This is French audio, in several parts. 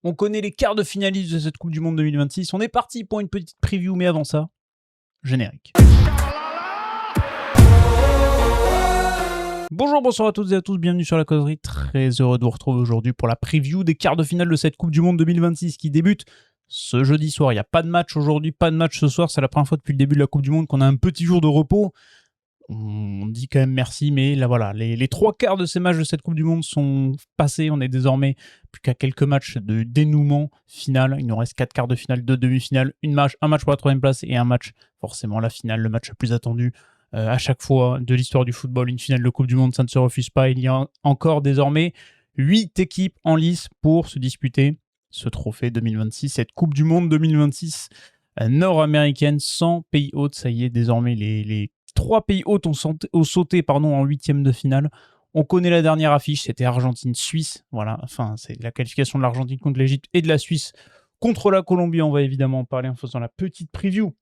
On connaît les quarts de finalistes de cette Coupe du Monde 2026. On est parti pour une petite preview, mais avant ça, générique. Bonjour, bonsoir à toutes et à tous, bienvenue sur la causerie. Très heureux de vous retrouver aujourd'hui pour la preview des quarts de finale de cette Coupe du Monde 2026 qui débute ce jeudi soir. Il n'y a pas de match aujourd'hui, pas de match ce soir. C'est la première fois depuis le début de la Coupe du Monde qu'on a un petit jour de repos. On dit quand même merci, mais là voilà, les trois quarts de ces matchs de cette Coupe du Monde sont passés. On est désormais plus qu'à quelques matchs de dénouement final. Il nous reste 4 quarts de finale, 2 demi-finales, un match pour la troisième place et un match, forcément la finale, le match le plus attendu à chaque fois de l'histoire du football. Une finale de Coupe du Monde, ça ne se refuse pas. Il y a encore désormais 8 équipes en lice pour se disputer ce trophée 2026, cette Coupe du Monde 2026 nord-américaine, sans pays hôtes. Ça y est, désormais les 3 pays hôtes ont sauté en huitième de finale. On connaît la dernière affiche, c'était Argentine-Suisse. Voilà, enfin, c'est la qualification de l'Argentine contre l'Égypte et de la Suisse contre la Colombie. On va évidemment en parler en faisant la petite preview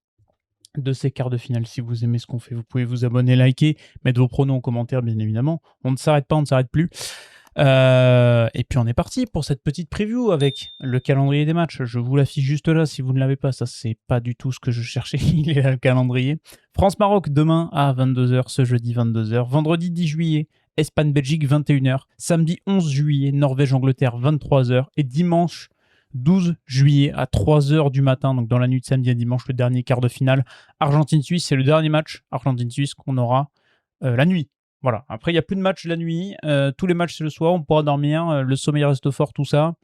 de ces quarts de finale. Si vous aimez ce qu'on fait, vous pouvez vous abonner, liker, mettre vos pronos en commentaire, bien évidemment. On ne s'arrête pas, on ne s'arrête plus. Et puis on est parti pour cette petite preview avec le calendrier des matchs. Je vous l'affiche juste là si vous ne l'avez pas. Ça, c'est pas du tout ce que je cherchais. Il est là, le calendrier. France-Maroc demain à 22h, ce jeudi 22h. Vendredi 10 juillet, Espagne-Belgique 21h. Samedi 11 juillet, Norvège-Angleterre 23h. Et dimanche 12 juillet à 3h du matin, donc dans la nuit de samedi à dimanche, le dernier quart de finale. Argentine-Suisse, c'est le dernier match Argentine-Suisse qu'on aura la nuit. Voilà. Après, il n'y a plus de matchs la nuit. Tous les matchs, c'est le soir. On pourra dormir. Le sommeil reste fort, tout ça.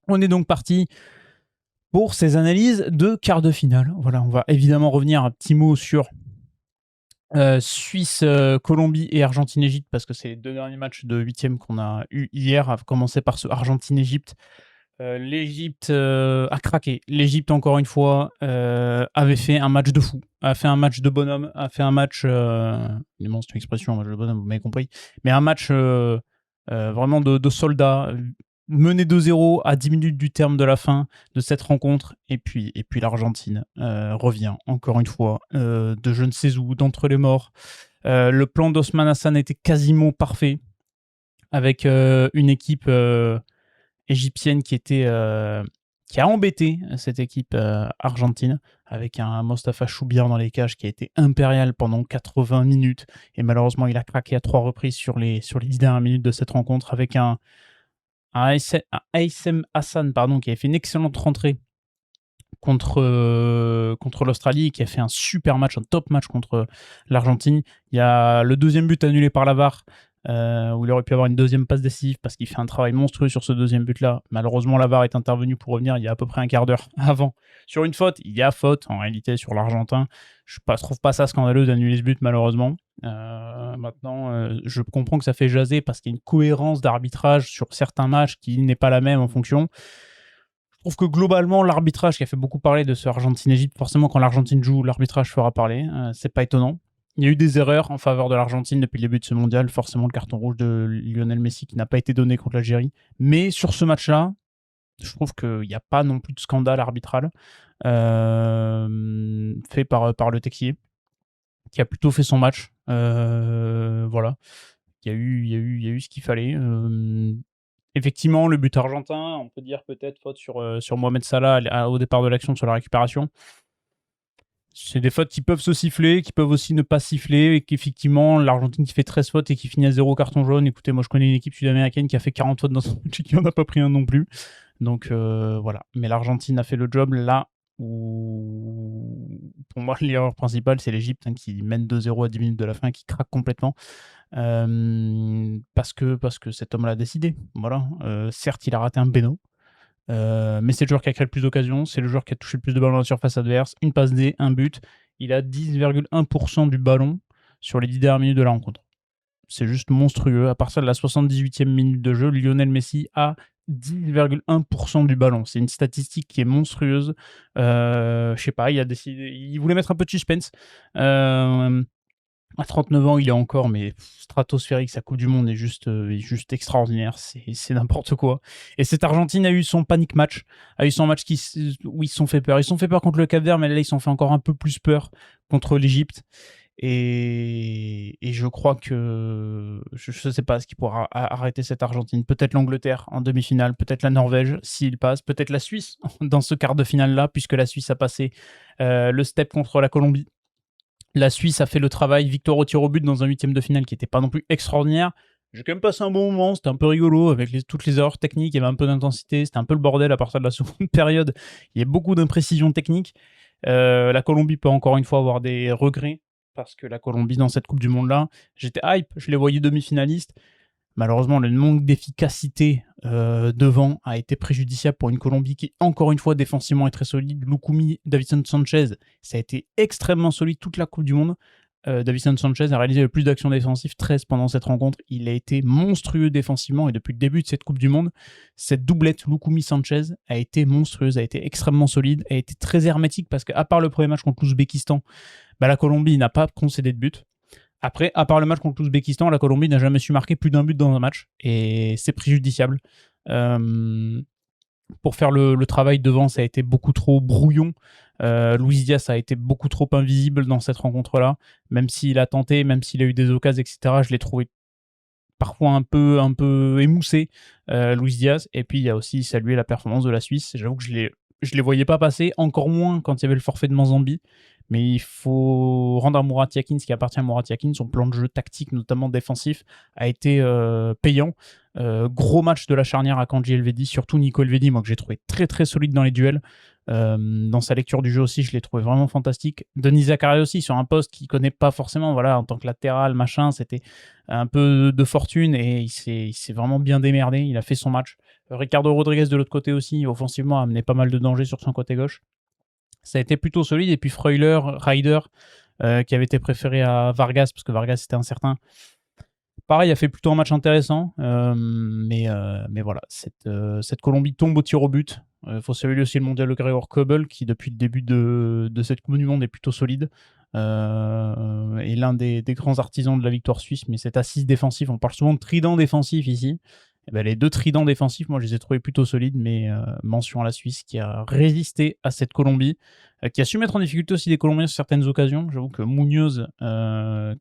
On est donc parti pour ces analyses de quart de finale. Voilà, on va évidemment revenir un petit mot sur Suisse, Colombie et Argentine-Égypte, parce que c'est les 2 derniers matchs de 8e qu'on a eu hier, à commencer par ce Argentine-Égypte. L'Égypte a craqué. L'Égypte, encore une fois, avait fait un match de fou, a fait un match de bonhomme, a fait un match... c'est une expression, un match de bonhomme, vous m'avez compris. Mais un match vraiment de soldats, mené 2-0 à 10 minutes du terme de la fin de cette rencontre. Et puis l'Argentine revient, encore une fois, de je ne sais où, d'entre les morts. Le plan d'Osman Hassan était quasiment parfait, avec une équipe... égyptienne qui a embêté cette équipe argentine, avec un Mostafa Choubir dans les cages qui a été impérial pendant 80 minutes, et malheureusement il a craqué à 3 reprises sur les 10 dernières minutes de cette rencontre, avec un Aïssem Hassan qui avait fait une excellente rentrée contre l'Australie, qui a fait un super match, un top match contre l'Argentine. Il y a le deuxième but annulé par la VAR, où il aurait pu avoir une deuxième passe décisive parce qu'il fait un travail monstrueux sur ce deuxième but-là. Malheureusement, la VAR est intervenue pour revenir il y a à peu près un quart d'heure avant. Sur une faute, il y a faute en réalité sur l'Argentin. Je trouve pas ça scandaleux d'annuler ce but, malheureusement. Maintenant, je comprends que ça fait jaser parce qu'il y a une cohérence d'arbitrage sur certains matchs qui n'est pas la même en fonction. Je trouve que globalement, l'arbitrage qui a fait beaucoup parler de ce Argentine-Égypte, forcément quand l'Argentine joue, l'arbitrage fera parler. C'est pas étonnant. Il y a eu des erreurs en faveur de l'Argentine depuis le début de ce mondial. Forcément, le carton rouge de Lionel Messi qui n'a pas été donné contre l'Algérie. Mais sur ce match-là, je trouve qu'il n'y a pas non plus de scandale arbitral fait par le Texier, qui a plutôt fait son match. Voilà. Il y a eu ce qu'il fallait. Effectivement, le but argentin, on peut dire peut-être faute sur Mohamed Salah au départ de l'action sur la récupération. C'est des fautes qui peuvent se siffler, qui peuvent aussi ne pas siffler, et qu'effectivement, l'Argentine qui fait 13 fautes et qui finit à 0 carton jaune. Écoutez, moi je connais une équipe sud-américaine qui a fait 40 fautes dans son match et qui n'en a pas pris un non plus. Donc voilà. Mais l'Argentine a fait le job là où, pour moi, l'erreur principale, c'est l'Égypte qui mène 2-0 à 10 minutes de la fin et qui craque complètement. Parce que cet homme l'a décidé. Voilà. Certes, il a raté un béno. Mais c'est le joueur qui a créé le plus d'occasions, c'est le joueur qui a touché le plus de ballons dans la surface adverse, une passe D, un but. Il a 10,1% du ballon sur les 10 dernières minutes de la rencontre. C'est juste monstrueux. À partir de la 78e minute de jeu, Lionel Messi a 10,1% du ballon. C'est une statistique qui est monstrueuse. Je sais pas, il voulait mettre un peu de suspense. À 39 ans, il est encore stratosphérique. Sa Coupe du Monde est juste extraordinaire. C'est n'importe quoi. Et cette Argentine a eu son panic match. A eu son match où ils se sont fait peur. Ils se sont fait peur contre le Cap-Vert, mais là, ils se sont fait encore un peu plus peur contre l'Égypte. Et je crois que je ne sais pas ce qui pourra arrêter cette Argentine. Peut-être l'Angleterre en demi-finale, peut-être la Norvège s'il passe, peut-être la Suisse dans ce quart de finale-là, puisque la Suisse a passé le step contre la Colombie. La Suisse a fait le travail, victoire au tir au but dans un huitième de finale qui n'était pas non plus extraordinaire. J'ai quand même passé un bon moment, c'était un peu rigolo avec toutes les erreurs techniques, il y avait un peu d'intensité, c'était un peu le bordel à partir de la seconde période. Il y a beaucoup d'imprécisions techniques. La Colombie peut encore une fois avoir des regrets parce que la Colombie dans cette Coupe du Monde-là, j'étais hype, je les voyais demi-finalistes. Malheureusement, le manque d'efficacité devant a été préjudiciable pour une Colombie qui, encore une fois, défensivement est très solide. Lukumi, Davinson Sanchez, ça a été extrêmement solide toute la Coupe du Monde. Davinson Sanchez a réalisé le plus d'actions défensives, 13 pendant cette rencontre. Il a été monstrueux défensivement et depuis le début de cette Coupe du Monde, cette doublette Lukumi-Sanchez a été monstrueuse, a été extrêmement solide, a été très hermétique parce qu'à part le premier match contre l'Ouzbékistan, la Colombie n'a pas concédé de but. Après, à part le match contre l'Ouzbékistan, la Colombie n'a jamais su marquer plus d'un but dans un match et c'est préjudiciable. Pour faire le travail devant, ça a été beaucoup trop brouillon. Luis Diaz a été beaucoup trop invisible dans cette rencontre-là. Même s'il a tenté, même s'il a eu des occasions, etc., je l'ai trouvé parfois un peu émoussé, Luis Diaz. Et puis, il y a aussi salué la performance de la Suisse. J'avoue que je les voyais pas passer, encore moins quand il y avait le forfait de Manzambi. Mais il faut rendre à Murat Yakin ce qui appartient à Murat Yakin. Son plan de jeu tactique, notamment défensif, a été payant. Gros match de la charnière à Kandji Elvedi, surtout Nico Elvedi, moi que j'ai trouvé très très solide dans les duels. Dans sa lecture du jeu aussi, je l'ai trouvé vraiment fantastique. Denis Zakaria aussi, sur un poste qu'il connaît pas forcément, voilà, en tant que latéral, machin, c'était un peu de fortune et il s'est vraiment bien démerdé. Il a fait son match. Ricardo Rodriguez de l'autre côté aussi, offensivement, a amené pas mal de dangers sur son côté gauche. Ça a été plutôt solide. Et puis Freuler, Ryder, qui avait été préféré à Vargas, parce que Vargas était incertain. Pareil, a fait plutôt un match intéressant. Mais voilà, cette Colombie tombe au tir au but. Il faut saluer aussi le mondial Gregor Kobel, qui depuis le début de cette Coupe du Monde est plutôt solide. Et l'un des grands artisans de la victoire suisse. Mais cette assise défensive, on parle souvent de trident défensif ici. Les deux tridents défensifs, moi je les ai trouvés plutôt solides, mais mention à la Suisse qui a résisté à cette Colombie, qui a su mettre en difficulté aussi des Colombiens sur certaines occasions. J'avoue que Munoz,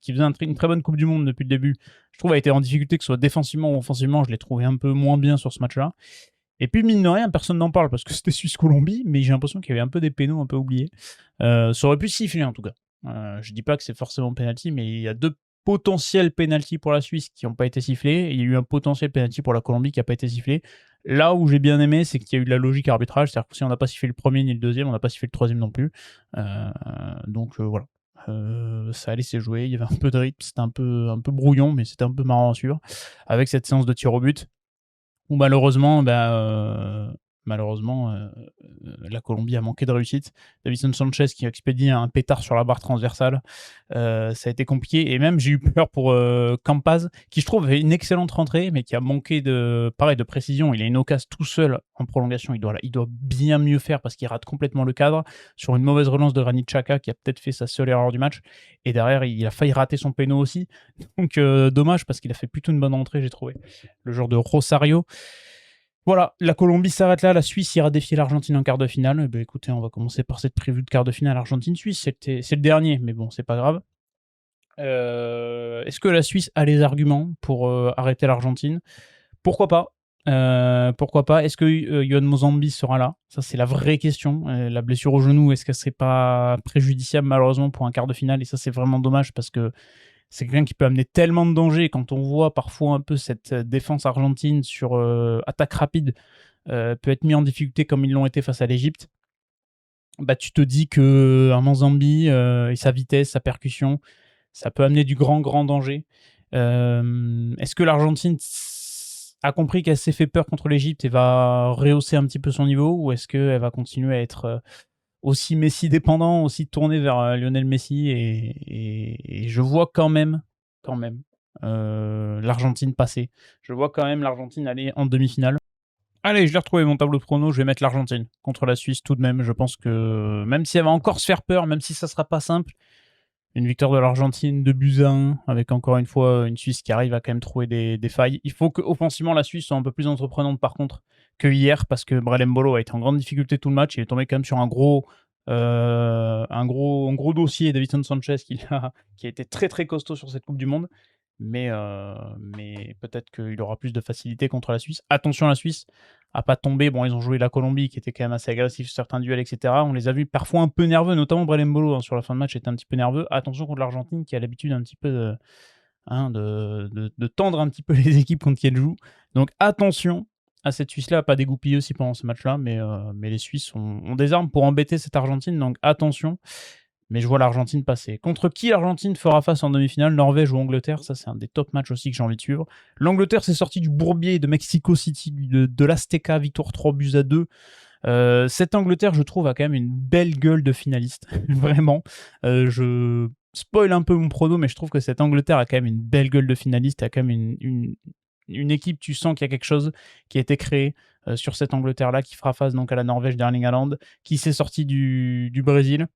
qui faisait une très bonne Coupe du Monde depuis le début, je trouve a été en difficulté, que ce soit défensivement ou offensivement, je l'ai trouvé un peu moins bien sur ce match-là. Et puis mine de rien, personne n'en parle parce que c'était Suisse-Colombie, mais j'ai l'impression qu'il y avait un peu des pénaux un peu oubliés. Ça aurait pu siffler en tout cas. Je dis pas que c'est forcément penalty, mais il y a deux potentiel penalty pour la Suisse qui n'ont pas été sifflés, et il y a eu un potentiel penalty pour la Colombie qui n'a pas été sifflé. Là où j'ai bien aimé, c'est qu'il y a eu de la logique arbitrage, c'est-à-dire que si on n'a pas sifflé le premier ni le deuxième, on n'a pas sifflé le troisième non plus. Donc voilà. Ça allait se jouer, il y avait un peu de rythme, c'était un peu brouillon, mais c'était un peu marrant à suivre. Avec cette séance de tir au but, où malheureusement, la Colombie a manqué de réussite. Davinson Sanchez qui a expédié un pétard sur la barre transversale. Ça a été compliqué. Et même, j'ai eu peur pour Campaz, qui je trouve avait une excellente rentrée, mais qui a manqué de précision. Il a une occasion tout seul en prolongation. Il doit bien mieux faire parce qu'il rate complètement le cadre sur une mauvaise relance de Granit Xhaka qui a peut-être fait sa seule erreur du match. Et derrière, il a failli rater son péno aussi. Donc, dommage parce qu'il a fait plutôt une bonne rentrée, j'ai trouvé. Le genre de Rosario. Voilà, la Colombie s'arrête là, la Suisse ira défier l'Argentine en quart de finale. Écoutez, on va commencer par cette prévue de quart de finale Argentine-Suisse. C'est le dernier, mais bon, c'est pas grave. Est-ce que la Suisse a les arguments pour arrêter l'Argentine ? Pourquoi pas ? Est-ce que Yohan Mozambi sera là ? Ça, c'est la vraie question. La blessure au genou, est-ce qu'elle serait pas préjudiciable malheureusement pour un quart de finale ? Et ça, c'est vraiment dommage parce que c'est quelqu'un qui peut amener tellement de dangers. Quand on voit parfois un peu cette défense argentine sur attaque rapide peut être mis en difficulté comme ils l'ont été face à l'Égypte, tu te dis que un Manzambi et sa vitesse, sa percussion, ça peut amener du grand danger. Est-ce que l'Argentine a compris qu'elle s'est fait peur contre l'Égypte et va rehausser un petit peu son niveau, ou est-ce qu'elle va continuer à être aussi Messi dépendant, aussi tourné vers Lionel Messi, et je vois quand même l'Argentine passer. Je vois quand même l'Argentine aller en demi-finale. Allez, je l'ai retrouvé mon tableau de prono, je vais mettre l'Argentine contre la Suisse tout de même. Je pense que même si elle va encore se faire peur, même si ça sera pas simple, une victoire de l'Argentine 2-1, avec encore une fois une Suisse qui arrive à quand même trouver des failles. Il faut qu'offensivement la Suisse soit un peu plus entreprenante par contre que hier, parce que Brelem Bolo a été en grande difficulté tout le match. Il est tombé quand même sur un gros Un gros dossier, Davinson Sanchez, qui a été très très costaud sur cette Coupe du Monde. Mais peut-être qu'il aura plus de facilité contre la Suisse. Attention, la Suisse à pas tomber. Bon, ils ont joué la Colombie, qui était quand même assez agressif sur certains duels, etc. On les a vus parfois un peu nerveux, notamment Brelem Bolo, sur la fin de match était un petit peu nerveux. Attention contre l'Argentine, qui a l'habitude un petit peu de tendre un petit peu les équipes contre qui elle joue. Donc attention à cette Suisse-là, à pas dégoupiller aussi pendant ce match-là, mais les Suisses ont des armes pour embêter cette Argentine, donc attention. Mais je vois l'Argentine passer. Contre qui l'Argentine fera face en demi-finale? Norvège ou Angleterre? Ça, c'est un des top matchs aussi que j'ai envie de suivre. L'Angleterre s'est sortie du bourbier de Mexico City, de l'Azteca, victoire 3-2. Cette Angleterre, je trouve, a quand même une belle gueule de finaliste. Vraiment. Je spoil un peu mon prono, mais je trouve que cette Angleterre a quand même une belle gueule de finaliste. A quand même une équipe, tu sens qu'il y a quelque chose qui a été créé sur cette Angleterre-là, qui fera face donc à la Norvège d'Erling Haaland, qui s'est sorti du Brésil,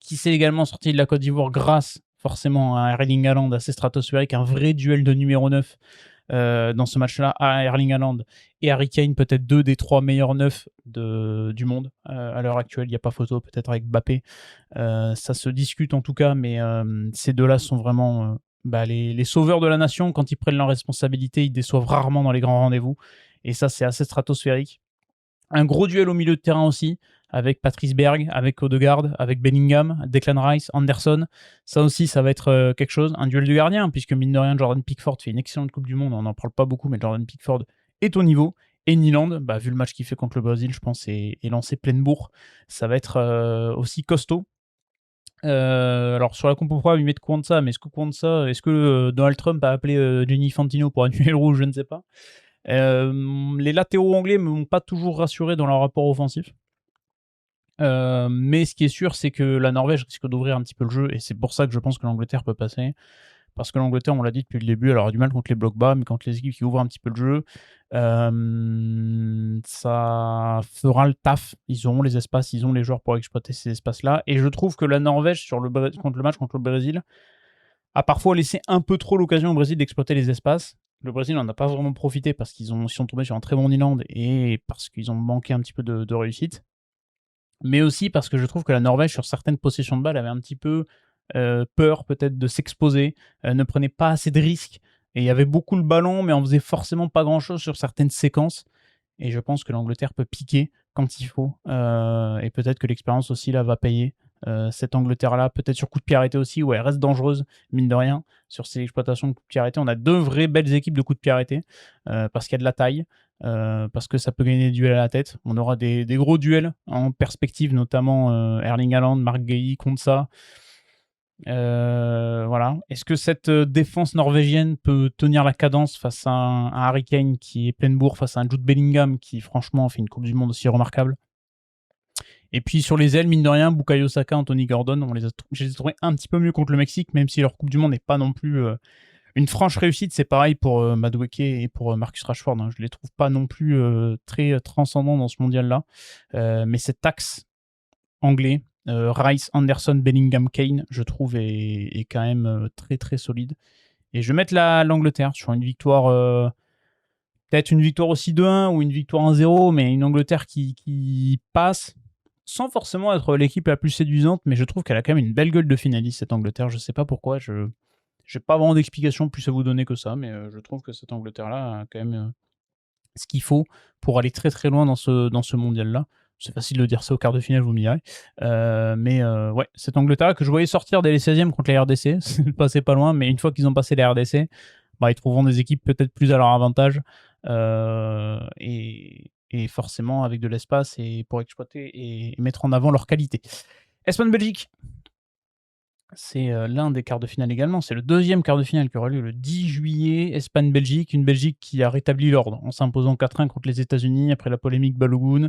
qui s'est également sorti de la Côte d'Ivoire grâce forcément à Erling Haaland assez stratosphérique, un vrai duel de numéro 9 dans ce match-là, à Erling Haaland et Harry Kane, peut-être 2 des 3 meilleurs 9 du monde à l'heure actuelle. Il n'y a pas photo, peut-être avec Mbappé. Ça se discute en tout cas, mais ces deux-là sont vraiment les sauveurs de la nation. Quand ils prennent leurs responsabilités, ils déçoivent rarement dans les grands rendez-vous. Et ça, c'est assez stratosphérique. Un gros duel au milieu de terrain aussi, avec Patrice Berg, avec Odegaard, avec Bellingham, Declan Rice, Anderson. Ça aussi, ça va être quelque chose. Un duel de gardien, puisque mine de rien, Jordan Pickford fait une excellente Coupe du Monde. On n'en parle pas beaucoup, mais Jordan Pickford est au niveau. Et Nyland, vu le match qu'il fait contre le Brésil, je pense, est lancé pleine bourre. Ça va être aussi costaud. Alors sur la compo probable, ils mettent Kwanzaa, mais est-ce que Donald Trump a appelé Gianni Infantino pour annuler le rouge? Je ne sais pas. Les latéraux anglais ne m'ont pas toujours rassuré dans leur rapport offensif. Mais ce qui est sûr, c'est que la Norvège risque d'ouvrir un petit peu le jeu, et c'est pour ça que je pense que l'Angleterre peut passer. Parce que l'Angleterre, on l'a dit depuis le début, elle aura du mal contre les blocs bas, mais contre les équipes qui ouvrent un petit peu le jeu, ça fera le taf. Ils auront les espaces, ils ont les joueurs pour exploiter ces espaces-là. Et je trouve que la Norvège, contre le match contre le Brésil, a parfois laissé un peu trop l'occasion au Brésil d'exploiter les espaces. Le Brésil n'en a pas vraiment profité parce qu'ils sont tombés sur un très bon Nyland et parce qu'ils ont manqué un petit peu de réussite. Mais aussi parce que je trouve que la Norvège, sur certaines possessions de balles, avait un petit peu peur peut-être de s'exposer, ne prenait pas assez de risques, et il y avait beaucoup le ballon, mais on faisait forcément pas grand-chose sur certaines séquences. Et je pense que l'Angleterre peut piquer quand il faut, et peut-être que l'expérience aussi là va payer. Cette Angleterre-là, peut-être sur coup de pied arrêté aussi, où elle reste dangereuse, mine de rien, sur ces exploitations de coup de pied arrêté. On a deux vraies belles équipes de coup de pied arrêté, parce qu'il y a de la taille, parce que ça peut gagner des duels à la tête. On aura des gros duels en perspective, notamment Erling Haaland, Marc Guehi, Konsa. Voilà. Est-ce que cette défense norvégienne peut tenir la cadence face à un Harry Kane qui est pleine bourre, face à un Jude Bellingham qui franchement fait une Coupe du Monde aussi remarquable? Et puis sur les ailes, mine de rien, Bukayo Saka, Anthony Gordon, je les ai trouvés un petit peu mieux contre le Mexique, même si leur Coupe du Monde n'est pas non plus une franche réussite. C'est pareil pour Madueke et pour Marcus Rashford. Hein. Je les trouve pas non plus très transcendants dans ce mondial-là. Mais cet axe anglais, Rice, Anderson, Bellingham, Kane, je trouve est quand même très très solide. Et je vais mettre l'Angleterre sur une victoire, peut-être une victoire aussi 2-1 ou une victoire 1-0, mais une Angleterre qui passe sans forcément être l'équipe la plus séduisante, mais je trouve qu'elle a quand même une belle gueule de finaliste, cette Angleterre. Je sais pas pourquoi, je n'ai pas vraiment d'explication plus à vous donner que ça, mais je trouve que cette Angleterre-là a quand même ce qu'il faut pour aller très très loin dans ce mondial-là. C'est facile de dire ça au quart de finale, vous me direz. Mais ouais, cette Angleterre que je voyais sortir dès les 16e contre les RDC, c'est passé pas loin, mais une fois qu'ils ont passé les RDC, ils trouveront des équipes peut-être plus à leur avantage. Et forcément avec de l'espace et pour exploiter et mettre en avant leur qualité. Espagne-Belgique, c'est l'un des quarts de finale également. C'est le deuxième quart de finale qui aura lieu le 10 juillet. Espagne-Belgique, une Belgique qui a rétabli l'ordre en s'imposant 4-1 contre les États-Unis après la polémique Balogun.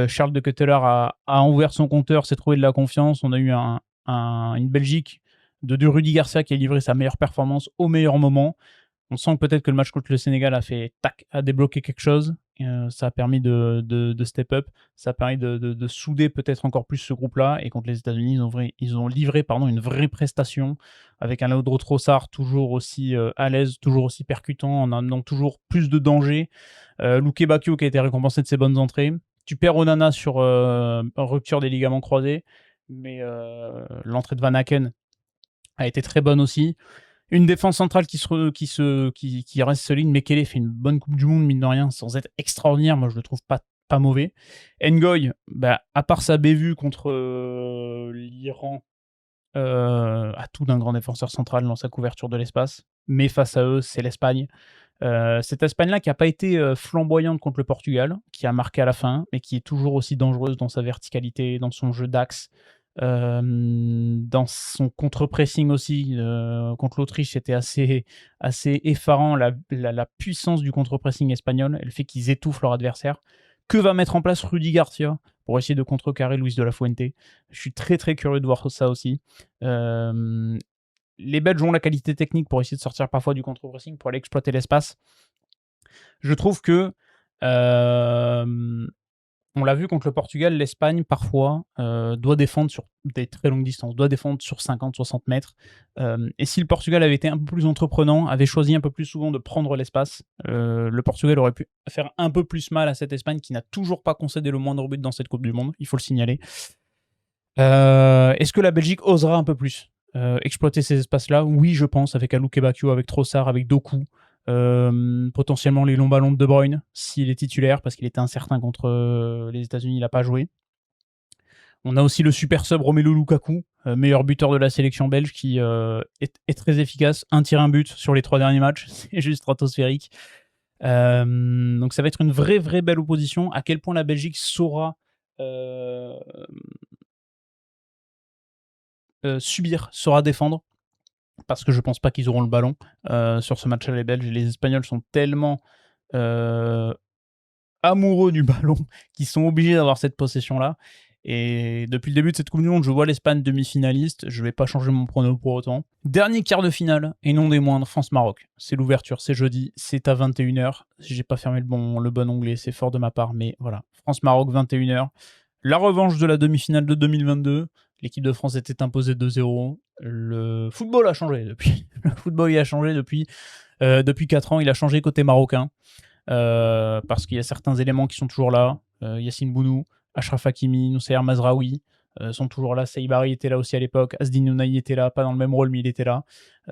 Charles de Ketteler a ouvert son compteur, s'est trouvé de la confiance. On a eu une Belgique de Rudy Garcia qui a livré sa meilleure performance au meilleur moment. On sent peut-être que le match contre le Sénégal a débloqué quelque chose. Ça a permis de step up. Ça a permis de souder peut-être encore plus ce groupe-là. Et contre les États-Unis, ils ont livré une vraie prestation avec un Leandro Trossard toujours aussi à l'aise, toujours aussi percutant, en amenant toujours plus de danger. Luke Bacchio qui a été récompensé de ses bonnes entrées. Tu perds Onana sur rupture des ligaments croisés, mais l'entrée de Van Aken a été très bonne aussi. Une défense centrale qui reste solide. Mekele fait une bonne Coupe du Monde, mine de rien, sans être extraordinaire. Moi, je le trouve pas mauvais. Ngoy, à part sa bévue contre l'Iran, a tout d'un grand défenseur central dans sa couverture de l'espace. Mais face à eux, c'est l'Espagne. Cette Espagne-là qui n'a pas été flamboyante contre le Portugal, qui a marqué à la fin, mais qui est toujours aussi dangereuse dans sa verticalité, dans son jeu d'axe, dans son contre-pressing aussi. Contre l'Autriche, c'était assez effarant la puissance du contre-pressing espagnol, et le fait qu'ils étouffent leur adversaire. Que va mettre en place Rudy Garcia pour essayer de contrecarrer Luis de la Fuente? Je suis très très curieux de voir ça aussi. Les Belges ont la qualité technique pour essayer de sortir parfois du contre-pressing, pour aller exploiter l'espace. Je trouve que, on l'a vu contre le Portugal, l'Espagne, parfois, doit défendre sur des très longues distances, doit défendre sur 50-60 mètres. Et si le Portugal avait été un peu plus entreprenant, avait choisi un peu plus souvent de prendre l'espace, le Portugal aurait pu faire un peu plus mal à cette Espagne qui n'a toujours pas concédé le moindre but dans cette Coupe du Monde, il faut le signaler. Est-ce que la Belgique osera un peu plus exploiter ces espaces-là? Oui, je pense, avec Alou Kebakio, avec Trossard, avec Doku. Potentiellement les longs ballons de De Bruyne, s'il est titulaire, parce qu'il était incertain contre les États-Unis, il n'a pas joué. On a aussi le super sub Romelu Lukaku, meilleur buteur de la sélection belge, qui est très efficace. Un tir, un but sur les 3 derniers matchs, c'est juste stratosphérique. Donc ça va être une vraie belle opposition. À quel point la Belgique saura subir, saura défendre, parce que je pense pas qu'ils auront le ballon sur ce match-là, les Belges. Les Espagnols sont tellement amoureux du ballon qu'ils sont obligés d'avoir cette possession-là. Et depuis le début de cette Coupe du Monde, je vois l'Espagne demi-finaliste. Je vais pas changer mon prono pour autant. Dernier quart de finale, et non des moindres, France-Maroc. C'est l'ouverture, c'est jeudi, c'est à 21h. Si j'ai pas fermé le bon onglet, c'est fort de ma part, mais voilà. France-Maroc, 21h. La revanche de la demi-finale de 2022. L'équipe de France était imposée 2-0. Le football a changé depuis. Le football il a changé depuis 4 ans. Il a changé côté marocain. Parce qu'il y a certains éléments qui sont toujours là. Yassine Bounou, Achraf Hakimi, Noussair Mazraoui sont toujours là. Saïbari était là aussi à l'époque. Asdin Ounahi était là, pas dans le même rôle, mais il était là. Tu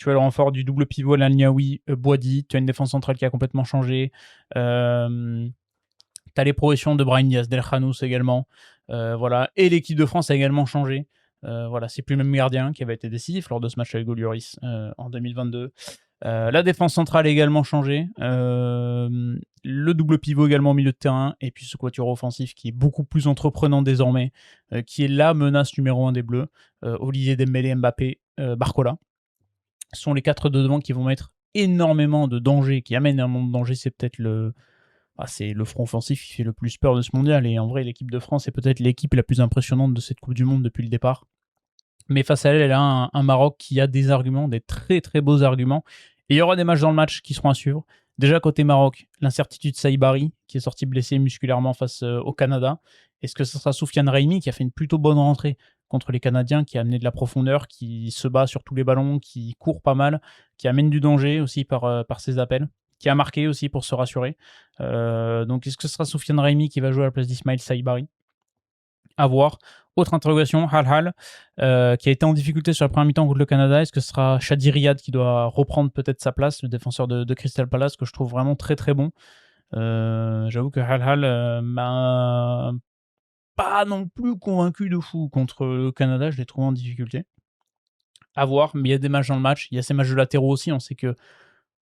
as le renfort du double pivot Al-Niaoui, Boadi. Tu as une défense centrale qui a complètement changé. Tu as les progressions de Brahim Diaz, Del Khanous également. Voilà. Et l'équipe de France a également changé. Voilà, c'est plus le même gardien qui avait été décisif lors de ce match avec Golioris en 2022. La défense centrale a également changé. Le double pivot également au milieu de terrain. Et puis ce quatuor offensif qui est beaucoup plus entreprenant désormais, qui est la menace numéro 1 des Bleus. Olivier Dembélé, Mbappé, Barcola. Ce sont les 4 de devant qui vont mettre énormément de danger, qui amènent énormément de danger. C'est peut-être c'est le front offensif qui fait le plus peur de ce mondial. Et en vrai, l'équipe de France est peut-être l'équipe la plus impressionnante de cette Coupe du Monde depuis le départ. Mais face à elle, elle a un Maroc qui a des arguments, des très très beaux arguments. Et il y aura des matchs dans le match qui seront à suivre. Déjà côté Maroc, l'incertitude Saïbari, qui est sorti blessé musculairement face au Canada. Est-ce que ce sera Soufiane Raimi, qui a fait une plutôt bonne rentrée contre les Canadiens, qui a amené de la profondeur, qui se bat sur tous les ballons, qui court pas mal, qui amène du danger aussi par ses appels, qui a marqué aussi pour se rassurer. Donc est-ce que ce sera Soufiane Raimi qui va jouer à la place d'Ismaël Saïbari? À voir. Autre interrogation, Hal, qui a été en difficulté sur la première mi-temps contre le Canada. Est-ce que ce sera Shadi Riyad qui doit reprendre peut-être sa place, le défenseur de Crystal Palace, que je trouve vraiment très très bon. J'avoue que Hal m'a pas non plus convaincu de fou contre le Canada. Je l'ai trouvé en difficulté. À voir, mais il y a des matchs dans le match. Il y a ces matchs de latéraux aussi. On sait que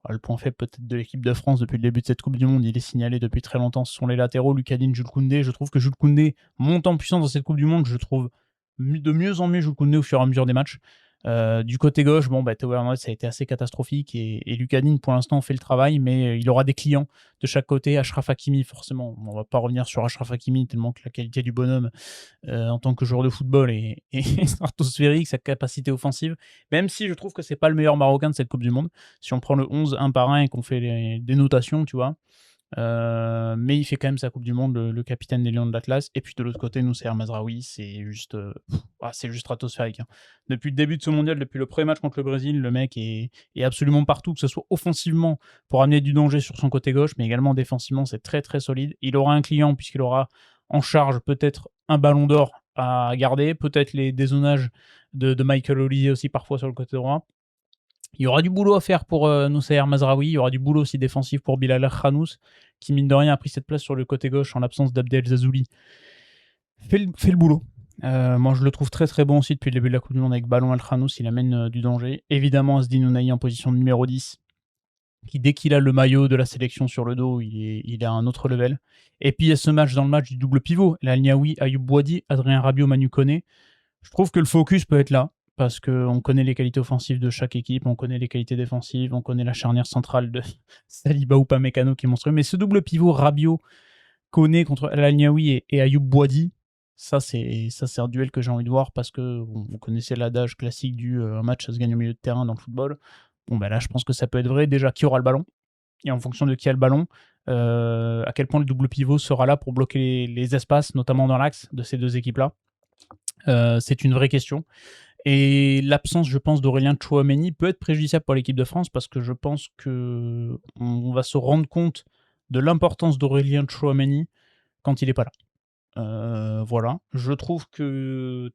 le point faible peut-être de l'équipe de France depuis le début de cette Coupe du Monde, il est signalé depuis très longtemps, ce sont les latéraux, Lucadine, Jules Koundé. Je trouve que Jules Koundé monte en puissance dans cette Coupe du Monde. Je trouve de mieux en mieux Jules Koundé au fur et à mesure des matchs. Du côté gauche, Théo Hernandez, ça a été assez catastrophique et Lucadine pour l'instant fait le travail, mais il aura des clients de chaque côté. Achraf Hakimi, forcément, on va pas revenir sur Achraf Hakimi tellement que la qualité du bonhomme en tant que joueur de football est stratosphérique, sa capacité offensive, même si je trouve que c'est pas le meilleur Marocain de cette Coupe du Monde. Si on prend le 11 un par un et qu'on fait des notations, tu vois, Mais il fait quand même sa Coupe du Monde, le capitaine des Lions de l'Atlas. Et puis de l'autre côté, Noussair Mazraoui, c'est juste, c'est juste stratosphérique, hein. Depuis le début de ce mondial, depuis le premier match contre le Brésil, le mec est absolument partout, que ce soit offensivement pour amener du danger sur son côté gauche, mais également défensivement, c'est très très solide. Il aura un client puisqu'il aura en charge peut-être un ballon d'or à garder, peut-être les dézonages de Michael Olise aussi parfois sur le côté droit. Il y aura du boulot à faire pour Noussair Mazraoui, il y aura du boulot aussi défensif pour Bilal Khanous, qui mine de rien a pris cette place sur le côté gauche en l'absence d'Abdel Zazouli. Fait le boulot. Moi je le trouve très très bon aussi depuis le début de la Coupe du Monde avec ballon Al Khanous, il amène du danger. Évidemment Asdin Ounahi en position de numéro 10, qui dès qu'il a le maillot de la sélection sur le dos, il est à un autre level. Et puis il y a ce match dans le match du double pivot, El Niaoui, Ayoub Boadi, Adrien Rabiot, Manu Koné. Je trouve que le focus peut être là, parce qu'on connaît les qualités offensives de chaque équipe, on connaît les qualités défensives, on connaît la charnière centrale de Saliba ou Upamecano qui est monstrueux. Mais ce double pivot Rabiot, Koné contre El Niaoui et Ayoub Boadi, ça c'est un duel que j'ai envie de voir parce que on connaissait l'adage classique du un match ça se gagne au milieu de terrain dans le football. Bon ben là je pense que ça peut être vrai. Déjà qui aura le ballon et en fonction de qui a le ballon, à quel point le double pivot sera là pour bloquer les espaces, notamment dans l'axe de ces deux équipes-là. C'est une vraie question. Et l'absence, je pense, d'Aurélien Tchouaméni peut être préjudiciable pour l'équipe de France parce que je pense qu'on va se rendre compte de l'importance d'Aurélien Tchouaméni quand il n'est pas là. Voilà. Je trouve que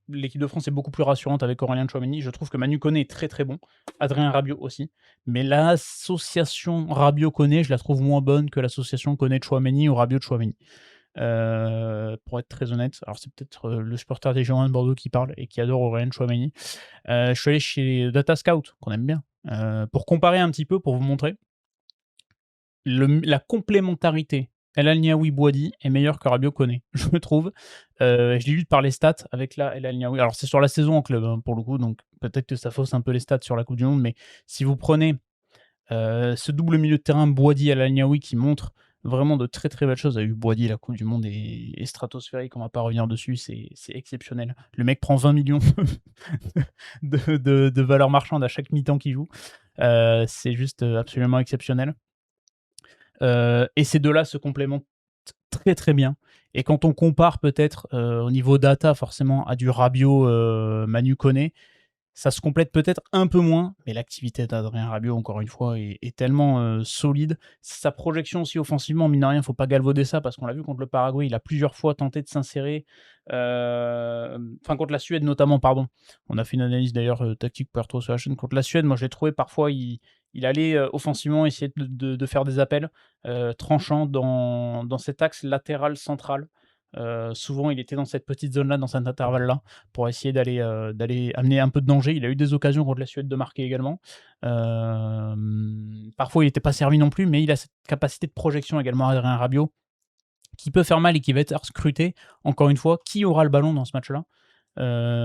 l'équipe de France est beaucoup plus rassurante avec Aurélien Tchouaméni. Je trouve que Manu Koné est très très bon. Adrien Rabiot aussi. Mais l'association Rabiot-Koné, je la trouve moins bonne que l'association Koné-Tchouaméni ou Rabiot-Tchouaméni. Pour être très honnête, alors c'est peut-être le supporter des Girondins de Bordeaux qui parle et qui adore Aurélien Tchouaméni. Je suis allé chez Data Scout, qu'on aime bien, pour comparer un petit peu, pour vous montrer. La complémentarité El Niaoui Boadi est meilleure que Rabiot Koné, je trouve. Je l'ai lu par les stats avec la El Niaoui. Alors c'est sur la saison en club, hein, pour le coup, donc peut-être que ça fausse un peu les stats sur la Coupe du Monde, mais si vous prenez ce double milieu de terrain Boadi El Niaoui qui montre vraiment de très très belles choses. A eu Boadi, la Coupe du Monde est stratosphérique, on va pas revenir dessus, c'est exceptionnel. Le mec prend 20 millions de valeur marchande à chaque mi-temps qu'il joue. C'est juste absolument exceptionnel. Et ces deux-là se complémentent très très bien. Et quand on compare peut-être au niveau data forcément à du Rabiot, Manu Koné, ça se complète peut-être un peu moins, mais l'activité d'Adrien Rabiot, encore une fois, est tellement solide. Sa projection aussi offensivement, mine de rien, il ne faut pas galvauder ça, parce qu'on l'a vu contre le Paraguay, il a plusieurs fois tenté de s'insérer. Enfin, contre la Suède notamment, pardon. On a fait une analyse d'ailleurs tactique pour retrouver sur la chaîne. Contre la Suède, moi je l'ai trouvé parfois, il allait offensivement essayer de faire des appels tranchants dans cet axe latéral central. Souvent, il était dans cette petite zone-là, dans cet intervalle-là, pour essayer d'aller amener un peu de danger. Il a eu des occasions contre la Suède de marquer également. Parfois, il n'était pas servi non plus, mais il a cette capacité de projection également, Adrien Rabiot, qui peut faire mal et qui va être scruté. Encore une fois, qui aura le ballon dans ce match-là?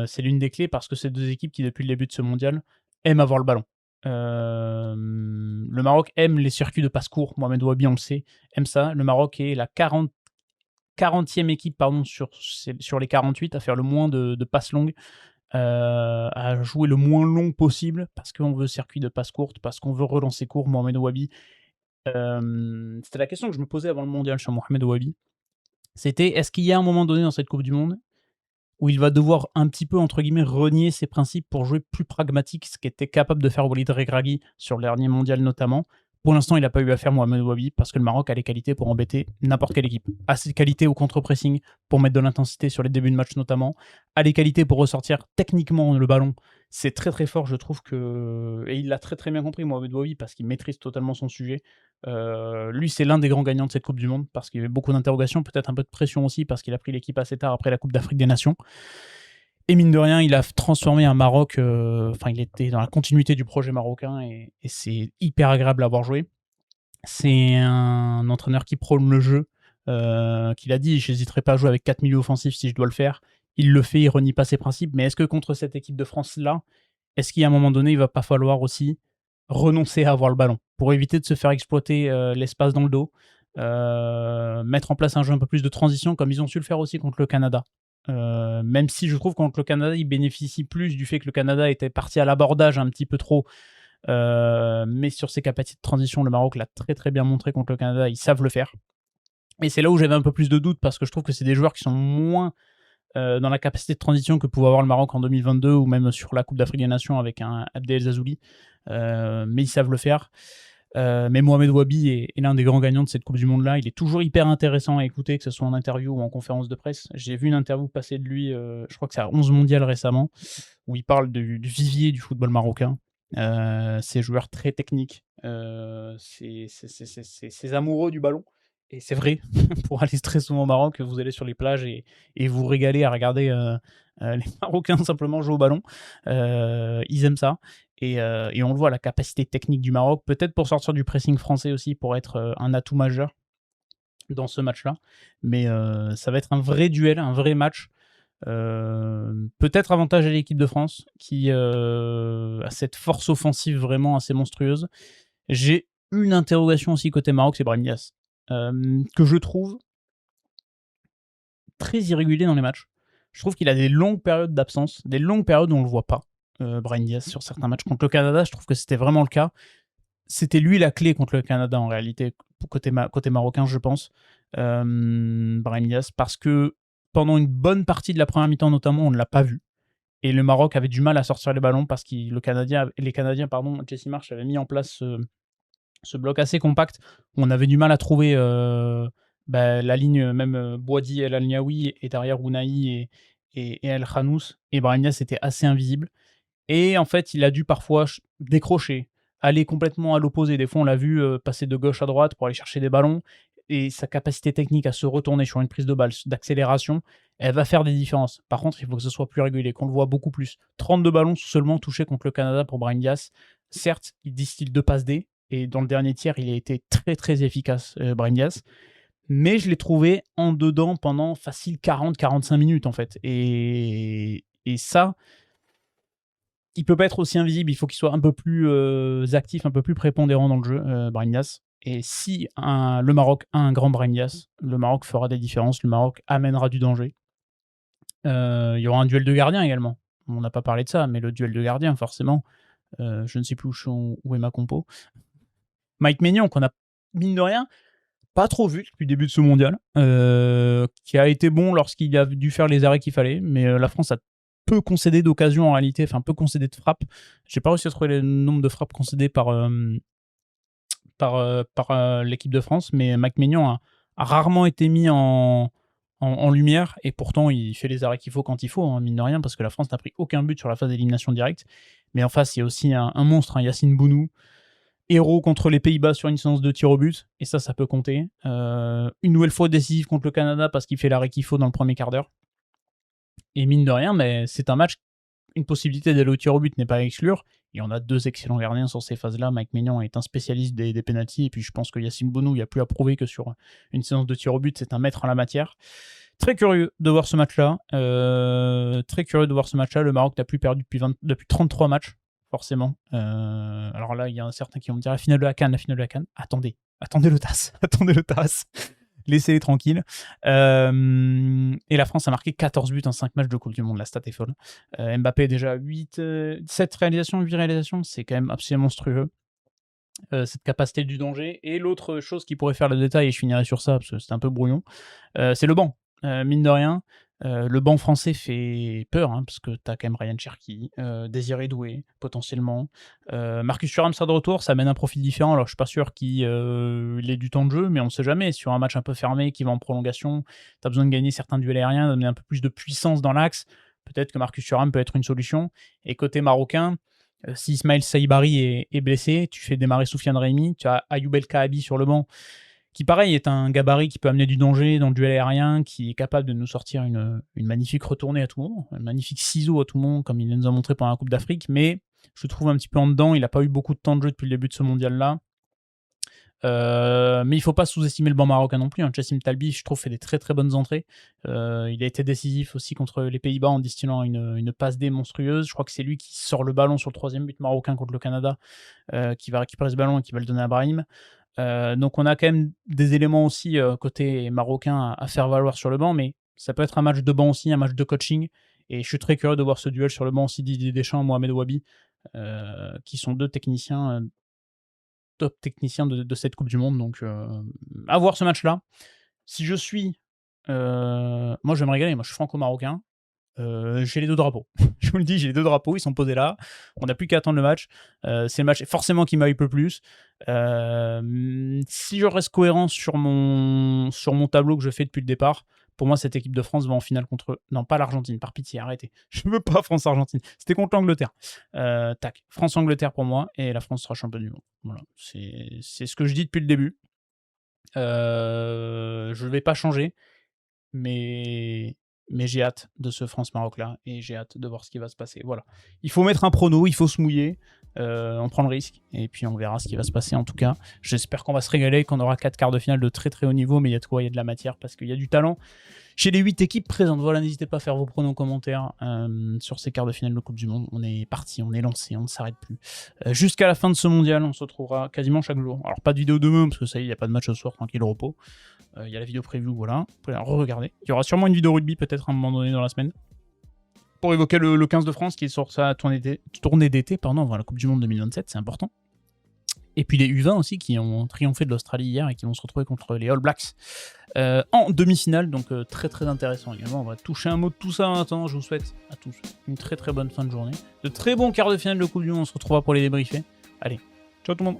C'est l'une des clés parce que c'est deux équipes qui, depuis le début de ce mondial, aiment avoir le ballon. Le Maroc aime les circuits de passe court. Mohamed Ouabi, on le sait, aime ça. Le Maroc est la 40e équipe sur les 48 à faire le moins de passes longues, à jouer le moins long possible parce qu'on veut circuit de passes courtes, parce qu'on veut relancer court. Mohamed Ouabi, c'était la question que je me posais avant le mondial sur Mohamed Ouabi. C'était, est-ce qu'il y a un moment donné dans cette Coupe du Monde où il va devoir un petit peu, entre guillemets, renier ses principes pour jouer plus pragmatique, ce qu'était capable de faire Walid Regragui sur le dernier mondial notamment. Pour l'instant, il n'a pas eu à faire Mohamed Ouabi parce que le Maroc a les qualités pour embêter n'importe quelle équipe. A ses qualités au contre-pressing pour mettre de l'intensité sur les débuts de match notamment. A les qualités pour ressortir techniquement le ballon. C'est très très fort, je trouve que... Et il l'a très très bien compris, Mohamed Ouabi, parce qu'il maîtrise totalement son sujet. Lui, c'est l'un des grands gagnants de cette Coupe du Monde parce qu'il y avait beaucoup d'interrogations, peut-être un peu de pression aussi parce qu'il a pris l'équipe assez tard après la Coupe d'Afrique des Nations. Et mine de rien, il a transformé un Maroc, il était dans la continuité du projet marocain et c'est hyper agréable à avoir joué. C'est un entraîneur qui prône le jeu, qu'il a dit, je n'hésiterai pas à jouer avec 4 milieux offensifs si je dois le faire. Il le fait, il renie pas ses principes, mais est-ce que contre cette équipe de France-là, est-ce qu'à un moment donné, il va pas falloir aussi renoncer à avoir le ballon pour éviter de se faire exploiter l'espace dans le dos, mettre en place un jeu un peu plus de transition comme ils ont su le faire aussi contre le Canada. Même si je trouve que contre le Canada, il bénéficie plus du fait que le Canada était parti à l'abordage un petit peu trop Mais sur ses capacités de transition, le Maroc l'a très très bien montré contre le Canada, ils savent le faire. Et c'est là où j'avais un peu plus de doutes, parce que je trouve que c'est des joueurs qui sont moins dans la capacité de transition que pouvait avoir le Maroc en 2022, ou même sur la Coupe d'Afrique des Nations avec un Abdel Zazouli. Mais ils savent le faire. Mais Mohamed Wabi est l'un des grands gagnants de cette Coupe du Monde-là. Il est toujours hyper intéressant à écouter, que ce soit en interview ou en conférence de presse. J'ai vu une interview passer de lui, je crois que c'est à 11 mondial récemment, où il parle du vivier du football marocain. C'est joueurs très techniques, c'est amoureux du ballon. Et c'est vrai, pour aller très souvent au Maroc, vous allez sur les plages et vous régalez à regarder les Marocains simplement jouer au ballon. Ils aiment ça. Et on le voit, la capacité technique du Maroc, peut-être pour sortir du pressing français aussi, pour être un atout majeur dans ce match-là. Mais ça va être un vrai duel, un vrai match. Peut-être avantage à l'équipe de France, qui a cette force offensive vraiment assez monstrueuse. J'ai une interrogation aussi côté Maroc, c'est Brahim Diaz, que je trouve très irrégulier dans les matchs. Je trouve qu'il a des longues périodes d'absence, des longues périodes où on le voit pas, Brahim Diaz, sur certains matchs. Contre le Canada, je trouve que c'était vraiment le cas. C'était lui la clé contre le Canada, en réalité, côté marocain, je pense, Brahim Diaz, parce que pendant une bonne partie de la première mi-temps, notamment, on ne l'a pas vu. Et le Maroc avait du mal à sortir les ballons parce que les Canadiens, Jesse Marsch avait mis en place ce bloc assez compact. On avait du mal à trouver la ligne, même Boadi El Alniaoui et derrière Ounahi et El Khanous. Et Brahim Diaz était assez invisible. Et en fait, il a dû parfois décrocher, aller complètement à l'opposé. Des fois, on l'a vu passer de gauche à droite pour aller chercher des ballons. Et sa capacité technique à se retourner sur une prise de balle d'accélération, elle va faire des différences. Par contre, il faut que ce soit plus régulier, qu'on le voit beaucoup plus. 32 ballons seulement touchés contre le Canada pour Brahim Diaz. Certes, il distille 2 passes D, et dans le dernier tiers, il a été très très efficace, Brahim Diaz. Mais je l'ai trouvé en dedans pendant facile 40-45 minutes, en fait. Et ça, il peut pas être aussi invisible, il faut qu'il soit un peu plus actif, un peu plus prépondérant dans le jeu, Brahim Diaz. Et si le Maroc a un grand Brahim Diaz, le Maroc fera des différences, le Maroc amènera du danger. Il y aura un duel de gardiens également. On n'a pas parlé de ça, mais le duel de gardiens, forcément. Je ne sais plus où est ma compo. Mike Maignan, qu'on a, mine de rien, pas trop vu depuis le début de ce mondial, qui a été bon lorsqu'il a dû faire les arrêts qu'il fallait, mais la France a peu concédé d'occasions en réalité, enfin peu concédé de frappes. J'ai pas réussi à trouver le nombre de frappes concédées par l'équipe de France, mais Mike Maignan a rarement été mis en lumière, et pourtant il fait les arrêts qu'il faut quand il faut, hein, mine de rien, parce que la France n'a pris aucun but sur la phase d'élimination directe. Mais en face, il y a aussi un monstre, hein, Yacine Bounou, héros contre les Pays-Bas sur une séance de tir au but, et ça peut compter. Une nouvelle fois décisif contre le Canada parce qu'il fait l'arrêt qu'il faut dans le premier quart d'heure. Et mine de rien, mais c'est un match, une possibilité d'aller au tir au but n'est pas à exclure. Et on a 2 excellents gardiens sur ces phases-là. Mike Maignan est un spécialiste des pénaltys, et puis je pense que Yacine Bounou, il n'y a plus à prouver que sur une séance de tir au but, c'est un maître en la matière. Très curieux de voir ce match-là. Le Maroc n'a plus perdu depuis 33 matchs, forcément. Alors là, il y a certains qui vont me dire la finale de la CAN. Attendez le TAS. Attendez le TAS. Laissez-les tranquilles. Et la France a marqué 14 buts en 5 matchs de Coupe du Monde. La stat est folle. Mbappé est déjà 7 réalisations, 8 réalisations. C'est quand même absolument monstrueux. Cette capacité du danger. Et l'autre chose qui pourrait faire le détail, et je finirai sur ça parce que c'est un peu brouillon, c'est le banc. Mine de rien, le banc français fait peur, hein, parce que t'as quand même Ryan Cherki, Désiré Doué, potentiellement. Marcus Thuram sera de retour, ça amène un profil différent. Alors je suis pas sûr qu'il ait du temps de jeu, mais on sait jamais. Sur un match un peu fermé qui va en prolongation, t'as besoin de gagner certains duels aériens, d'amener un peu plus de puissance dans l'axe. Peut-être que Marcus Thuram peut être une solution. Et côté marocain, si Ismaël Saïbari est blessé, tu fais démarrer Soufiane Reymi, tu as Ayoub El Kaabi sur le banc, qui pareil est un gabarit qui peut amener du danger dans le duel aérien, qui est capable de nous sortir une magnifique retournée à tout moment, un magnifique ciseau à tout moment, comme il nous a montré pendant la Coupe d'Afrique, mais je le trouve un petit peu en dedans, il n'a pas eu beaucoup de temps de jeu depuis le début de ce mondial-là. Mais il ne faut pas sous-estimer le banc marocain non plus, hein. Chassim Talbi, je trouve, fait des très très bonnes entrées. Il a été décisif aussi contre les Pays-Bas en distillant une passe D monstrueuse. Je crois que c'est lui qui sort le ballon sur le 3e but marocain contre le Canada, qui va récupérer ce ballon et qui va le donner à Brahim. Donc on a quand même des éléments aussi côté marocain à faire valoir sur le banc, mais ça peut être un match de banc aussi, un match de coaching, et je suis très curieux de voir ce duel sur le banc aussi, Didier Deschamps, Mohamed Wabi. qui sont 2 techniciens, top techniciens de cette coupe du monde, donc à voir ce match-là. Si je suis, moi je vais me régaler, moi je suis franco-marocain, j'ai les 2 drapeaux. Je vous le dis, j'ai les 2 drapeaux, ils sont posés là, on n'a plus qu'à attendre le match. C'est le match forcément qui m'hype le plus. Si je reste cohérent sur mon tableau que je fais depuis le départ, pour moi cette équipe de France va en finale contre... Non, pas l'Argentine, par pitié, arrêtez. Je veux pas France-Argentine, c'était contre l'Angleterre. Tac, France-Angleterre pour moi, et la France sera championne du monde. Voilà, c'est ce que je dis depuis le début. Je vais pas changer, mais j'ai hâte de ce France-Maroc-là, et j'ai hâte de voir ce qui va se passer. Voilà. Il faut mettre un prono, il faut se mouiller, on prend le risque, et puis on verra ce qui va se passer en tout cas. J'espère qu'on va se régaler, qu'on aura 4 quarts de finale de très très haut niveau, mais il y a de quoi, il y a de la matière, parce qu'il y a du talent chez les 8 équipes présentes. Voilà, n'hésitez pas à faire vos pronos en commentaire sur ces quarts de finale de Coupe du Monde. On est parti, on est lancé, on ne s'arrête plus. Jusqu'à la fin de ce mondial, on se retrouvera quasiment chaque jour. Alors pas de vidéo demain, parce que ça y est, il n'y a pas de match ce soir, tranquille, au repos. Il y a la vidéo preview, voilà. Vous pouvez la re-regarder. Il y aura sûrement une vidéo rugby, peut-être à un moment donné dans la semaine, pour évoquer le 15 de France qui est sur sa tournée d'été, avant la Coupe du Monde 2027, c'est important. Et puis les U20 aussi qui ont triomphé de l'Australie hier et qui vont se retrouver contre les All Blacks en demi-finale, donc très très intéressant également. On va toucher un mot de tout ça maintenant. Je vous souhaite à tous une très très bonne fin de journée, de très bons quarts de finale de Coupe du Monde. On se retrouvera pour les débriefer. Allez, ciao tout le monde.